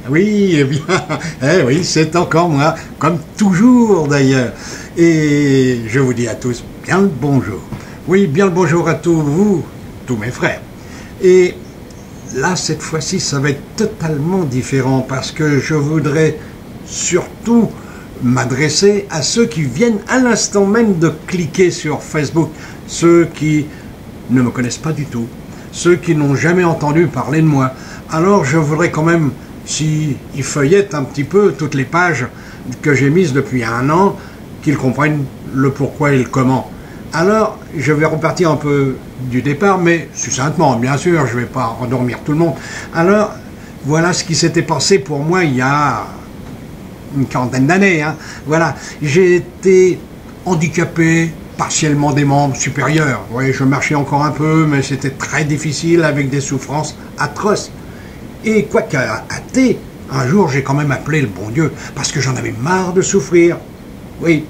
Oui, eh bien, oui, c'est encore moi, comme toujours d'ailleurs. Et je vous dis à tous bien le bonjour. Oui, bien le bonjour à tous vous, tous mes frères. Et là, cette fois-ci, ça va être totalement différent parce que je voudrais surtout m'adresser à ceux qui viennent à l'instant même de cliquer sur Facebook, ceux qui ne me connaissent pas du tout, ceux qui n'ont jamais entendu parler de moi. Alors je voudrais quand même, s'ils feuillettent un petit peu toutes les pages que j'ai mises depuis un an, qu'ils comprennent le pourquoi et le comment. Alors je vais repartir un peu du départ, mais succinctement, bien sûr, je ne vais pas endormir tout le monde. Alors voilà ce qui s'était passé pour moi il y a une quarantaine d'années. Voilà, j'ai été handicapé partiellement des membres supérieurs. Oui, je marchais encore un peu, mais c'était très difficile avec des souffrances atroces. Et quoique athée, un jour j'ai quand même appelé le bon Dieu, parce que j'en avais marre de souffrir. Oui,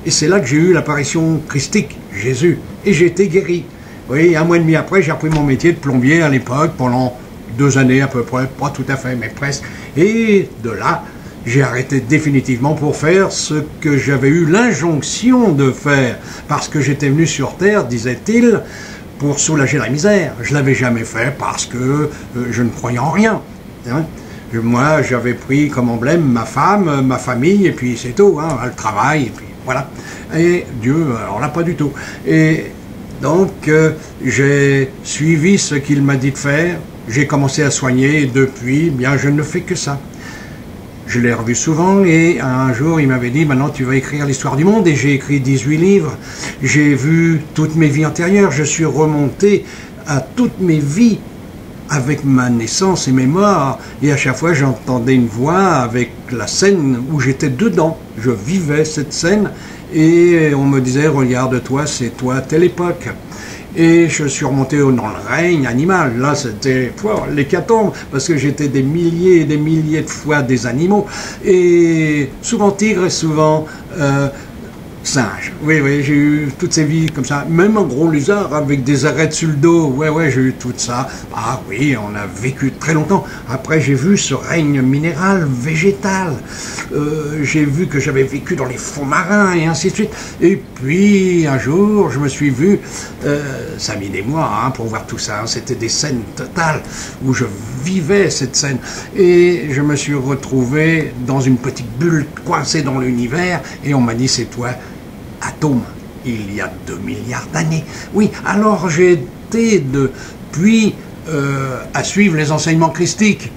et c'est là que j'ai eu l'apparition christique, Jésus, et j'ai été guéri. Oui, un mois et demi après, j'ai repris mon métier de plombier à l'époque, pendant 2 années à peu près, pas tout à fait, mais presque. Et de là, j'ai arrêté définitivement pour faire ce que j'avais eu l'injonction de faire, parce que j'étais venu sur Terre, disait-il, pour soulager la misère. Je ne l'avais jamais fait parce que je ne croyais en rien. Moi, j'avais pris comme emblème ma femme, ma famille, et puis c'est tout, le travail, et puis voilà. Et Dieu, alors là, pas du tout. Et donc, j'ai suivi ce qu'il m'a dit de faire, j'ai commencé à soigner, et depuis, bien, je ne fais que ça. Je l'ai revu souvent et un jour il m'avait dit maintenant tu vas écrire l'histoire du monde et j'ai écrit 18 livres. J'ai vu toutes mes vies antérieures, je suis remonté à toutes mes vies avec ma naissance et mes morts et à chaque fois j'entendais une voix avec la scène où j'étais dedans. Je vivais cette scène et on me disait regarde-toi, c'est toi à telle époque. Et je suis remonté dans le règne animal. Là, c'était l'hécatombe, parce que j'étais des milliers et des milliers de fois des animaux. Et souvent tigre et souvent singe. Oui, j'ai eu toutes ces vies comme ça. Même un gros lézard avec des arêtes sur le dos. Ouais, j'ai eu tout ça. Ah oui, on a vécu très longtemps. Après, j'ai vu ce règne minéral, végétal. J'ai vu que j'avais vécu dans les fonds marins et ainsi de suite. Et puis, un jour, je me suis vu, ça a mis des mois pour voir tout ça. C'était des scènes totales où je vivais cette scène. Et je me suis retrouvé dans une petite bulle coincée dans l'univers. Et on m'a dit, c'est toi, Atome, il y a 2 milliards d'années. Oui, alors j'ai été depuis à suivre les enseignements christiques.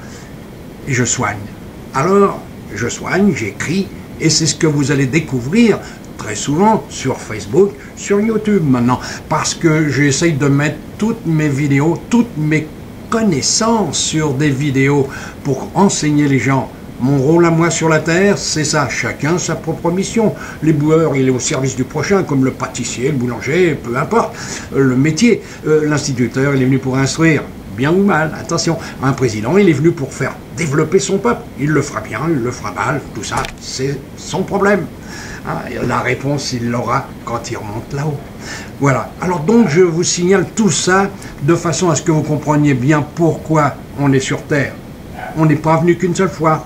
Et je soigne. Alors, je soigne, j'écris, et c'est ce que vous allez découvrir très souvent sur Facebook, sur YouTube maintenant, parce que j'essaye de mettre toutes mes vidéos, toutes mes connaissances sur des vidéos pour enseigner les gens. Mon rôle à moi sur la terre, c'est ça, chacun sa propre mission. L'éboueur, il est au service du prochain, comme le pâtissier, le boulanger, peu importe, le métier. L'instituteur, il est venu pour instruire, bien ou mal, attention. Un président, il est venu pour faire développer son peuple. Il le fera bien, il le fera mal, tout ça, c'est son problème. La réponse, il l'aura quand il remonte là-haut. Voilà. Alors donc, je vous signale tout ça de façon à ce que vous compreniez bien pourquoi on est sur Terre. On n'est pas venu qu'une seule fois.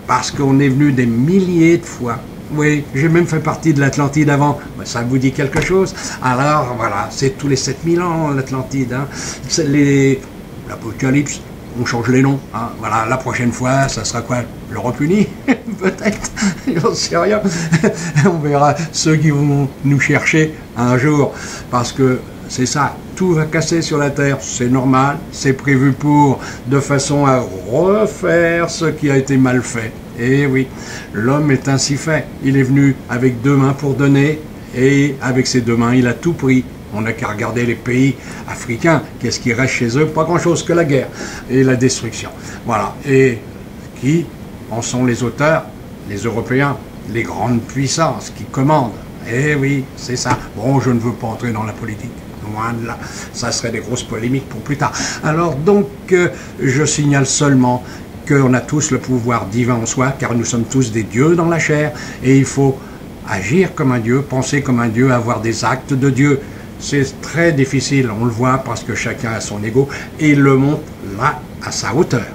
Parce qu'on est venu des milliers de fois. Oui, j'ai même fait partie de l'Atlantide avant. Ça vous dit quelque chose? Alors, voilà, c'est tous les 7000 ans, l'Atlantide. C'est l'Apocalypse, on change les noms. Voilà, la prochaine fois, ça sera quoi? L'Europe unie? Peut-être, j'en sais rien. On verra ceux qui vont nous chercher un jour. Parce que c'est ça, tout va casser sur la Terre, c'est normal, c'est prévu de façon à refaire ce qui a été mal fait. Et oui, l'homme est ainsi fait. Il est venu avec 2 mains pour donner, et avec ses 2 mains, il a tout pris. On n'a qu'à regarder les pays africains. Qu'est-ce qui reste chez eux? Pas grand-chose que la guerre et la destruction. Voilà. Et qui en sont les auteurs? Les Européens, les grandes puissances qui commandent. Eh oui, c'est ça. Bon, je ne veux pas entrer dans la politique. Loin de là, ça serait des grosses polémiques pour plus tard. Alors donc, je signale seulement qu'on a tous le pouvoir divin en soi, car nous sommes tous des dieux dans la chair, et il faut agir comme un dieu, penser comme un dieu, avoir des actes de Dieu. C'est très difficile, on le voit, parce que chacun a son ego, et il le montre là, à sa hauteur.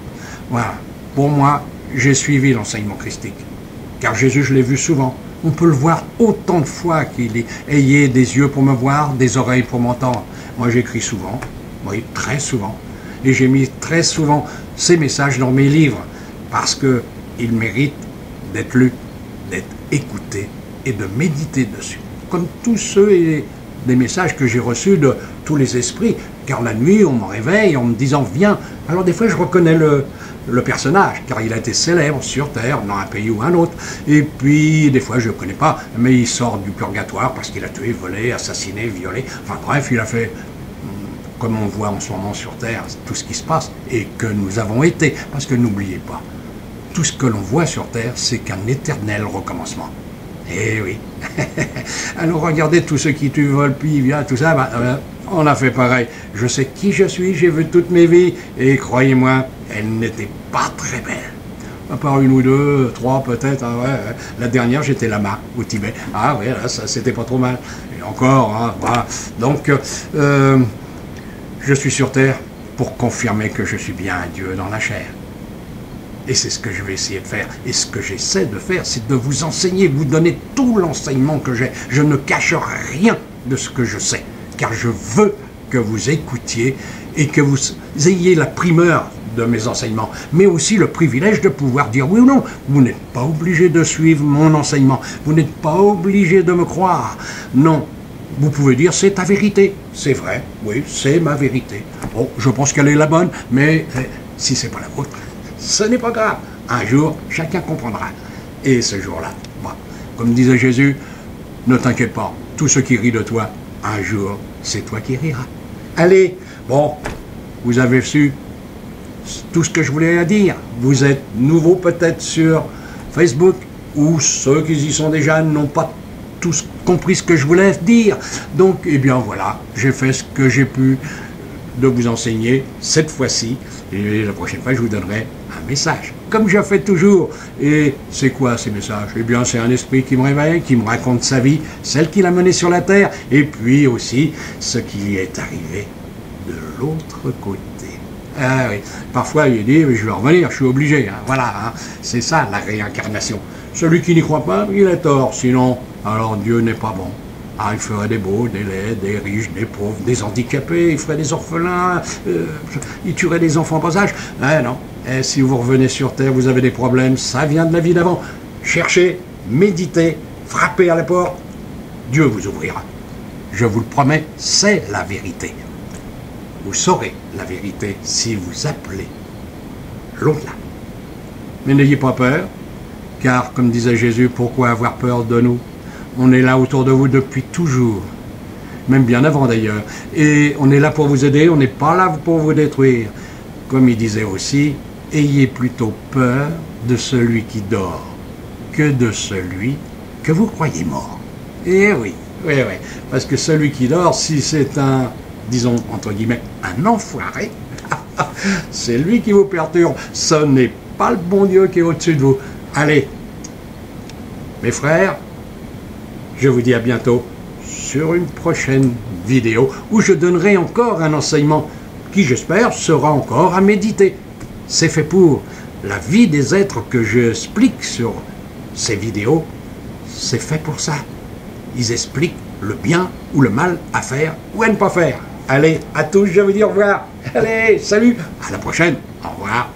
Voilà. Pour moi, j'ai suivi l'enseignement christique. Car Jésus, je l'ai vu souvent. On peut le voir autant de fois qu'il dit « Ayez des yeux pour me voir, des oreilles pour m'entendre ». Moi, j'écris souvent, oui, très souvent. Et j'ai mis très souvent ces messages dans mes livres parce qu'ils méritent d'être lus, d'être écoutés et de méditer dessus. Comme tous ceux et des messages que j'ai reçus de tous les esprits. Car la nuit, on me réveille en me disant « Viens ». Alors des fois, je reconnais le personnage, car il a été célèbre sur Terre, dans un pays ou un autre. Et puis, des fois, je ne le connais pas, mais il sort du purgatoire parce qu'il a tué, volé, assassiné, violé. Enfin bref, il a fait, comme on voit en ce moment sur Terre, tout ce qui se passe et que nous avons été. Parce que n'oubliez pas, tout ce que l'on voit sur Terre, c'est qu'un éternel recommencement. Eh oui. Alors regardez tous ceux qui tuent, volent, puis viennent, tout ça, on a fait pareil. Je sais qui je suis, j'ai vu toutes mes vies, et croyez-moi, elles n'étaient pas très belles. À part une ou deux, trois peut-être. Hein, ouais. La dernière, j'étais là-bas, au Tibet. Ah ouais, là, ça, c'était pas trop mal. Et encore, hein, voilà. Donc, je suis sur Terre pour confirmer que je suis bien un Dieu dans la chair. Et c'est ce que je vais essayer de faire. Et ce que j'essaie de faire, c'est de vous enseigner, vous donner tout l'enseignement que j'ai. Je ne cache rien de ce que je sais, car je veux que vous écoutiez et que vous ayez la primeur de mes enseignements, mais aussi le privilège de pouvoir dire oui ou non. Vous n'êtes pas obligé de suivre mon enseignement, vous n'êtes pas obligé de me croire. Non, vous pouvez dire c'est ta vérité. C'est vrai, oui, c'est ma vérité. Bon, je pense qu'elle est la bonne, mais si c'est pas la vôtre, ce n'est pas grave. Un jour, chacun comprendra. Et ce jour-là, moi, comme disait Jésus, ne t'inquiète pas, tout ce qui rit de toi, un jour, c'est toi qui riras. Allez, bon, vous avez su tout ce que je voulais dire. Vous êtes nouveau peut-être sur Facebook, ou ceux qui y sont déjà n'ont pas tous compris ce que je voulais dire. Donc, eh bien voilà, j'ai fait ce que j'ai pu de vous enseigner cette fois-ci. Et la prochaine fois, je vous donnerai un message, comme je fais toujours. Et c'est quoi ces messages? Eh bien, c'est un esprit qui me réveille, qui me raconte sa vie, celle qu'il a menée sur la terre, et puis aussi ce qui lui est arrivé de l'autre côté. Ah oui, parfois il dit, je vais revenir, je suis obligé. Hein. Voilà, hein. C'est ça la réincarnation. Celui qui n'y croit pas, il a tort. Sinon, alors Dieu n'est pas bon. Ah, il ferait des beaux, des laids, des riches, des pauvres, des handicapés, il ferait des orphelins, il tuerait des enfants en bas âge. Ah non, et si vous revenez sur Terre, vous avez des problèmes, ça vient de la vie d'avant. Cherchez, méditez, frappez à la porte, Dieu vous ouvrira. Je vous le promets, c'est la vérité. Vous saurez la vérité si vous appelez l'au-delà. Mais n'ayez pas peur, car, comme disait Jésus, pourquoi avoir peur de nous? On est là autour de vous depuis toujours, même bien avant d'ailleurs. Et on est là pour vous aider, on n'est pas là pour vous détruire. Comme il disait aussi, ayez plutôt peur de celui qui dort que de celui que vous croyez mort. Et oui, oui, oui. Parce que celui qui dort, si c'est un, disons, entre guillemets, un enfoiré, c'est lui qui vous perturbe. Ce n'est pas le bon Dieu qui est au-dessus de vous. Allez, mes frères, je vous dis à bientôt sur une prochaine vidéo où je donnerai encore un enseignement qui, j'espère, sera encore à méditer. C'est fait pour la vie des êtres que j'explique sur ces vidéos. C'est fait pour ça. Ils expliquent le bien ou le mal à faire ou à ne pas faire. Allez, à tous, je vous dis au revoir. Allez, salut, à la prochaine. Au revoir.